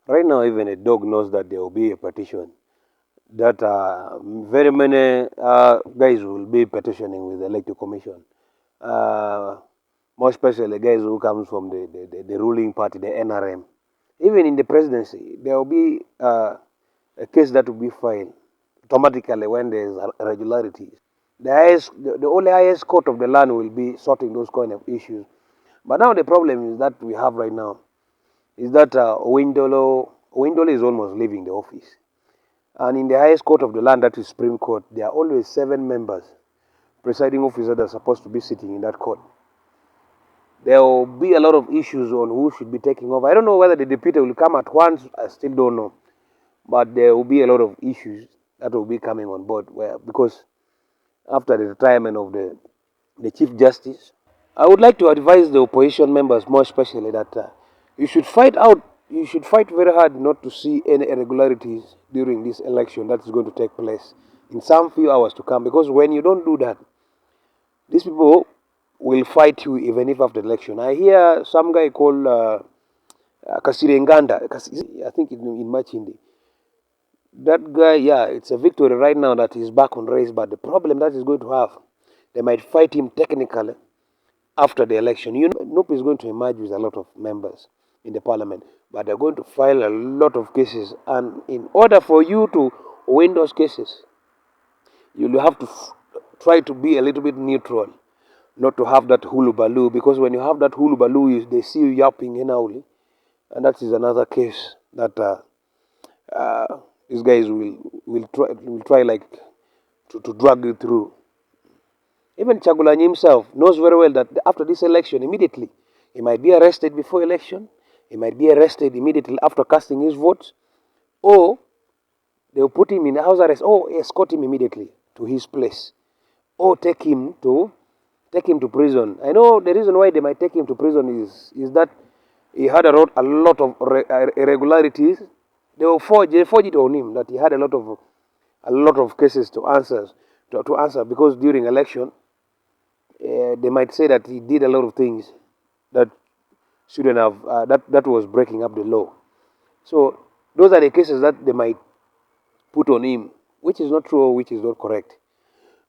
Right now, even a dog knows that there will be a petition. That very many guys will be petitioning with the electoral commission. Uh, More especially guys who comes from the ruling party, the NRM. Even in the presidency, there will be a case that will be filed automatically when there is irregularities. The only highest court of the land will be sorting those kind of issues. But now the problem is that we have right now is that Owindolo is almost leaving the office. And in the highest court of the land, that is Supreme Court, there are always 7 members, presiding officer that are supposed to be sitting in that court. There will be a lot of issues on who should be taking over. I don't know whether the deputy will come at once. I still don't know. But there will be a lot of issues that will be coming on board because after the retirement of the Chief Justice, I would like to advise the opposition members more especially that you should fight out, you should fight very hard not to see any irregularities during this election that is going to take place in some few hours to come. Because when you don't do that, these people will fight you even if after the election. I hear some guy called Kasirenganda, I think in Machindi. That guy, yeah, it's a victory right now that he's back on race, but the problem that he's going to have, they might fight him technically after the election. You know, NUP is going to emerge with a lot of members in the parliament, but they're going to file a lot of cases. And in order for you to win those cases, you'll have to try to be a little bit neutral, not to have that hulu baloo, because when you have that hulu baloo, they see you yapping in Auli, and that is another case that these guys will try like to drag you through. Even Chagulanyi himself knows very well that after this election, immediately, he might be arrested before election, he might be arrested immediately after casting his votes, or they'll put him in house arrest, or escort him immediately to his place, or take him to prison. I know the reason why they might take him to prison is that he had a lot of irregularities. They forge it on him that he had a lot of cases to answer because during election they might say that he did a lot of things that shouldn't have that was breaking up the law. So those are the cases that they might put on him, which is not true or which is not correct.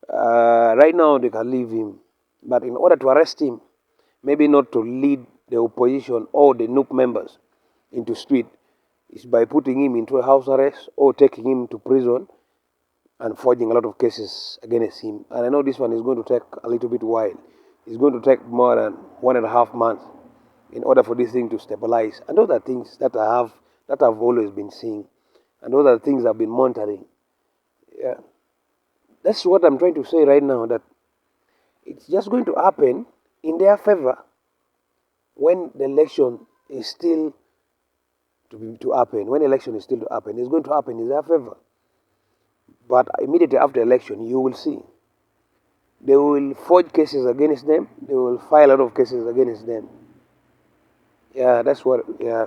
Right now they can leave him, but in order to arrest him, maybe not to lead the opposition or the NUP members into street, is by putting him into a house arrest or taking him to prison and forging a lot of cases against him. And I know this one is going to take a little bit while. It's going to take more than 1.5 months in order for this thing to stabilize. And those are things that I've always been seeing. And those are things I've been monitoring. Yeah. That's what I'm trying to say right now, that it's just going to happen in their favor when the election is still to happen. When election is still to happen, it's going to happen in their favor. But immediately after election, you will see they will forge cases against them. They will file a lot of cases against them. Yeah, that's what. Yeah.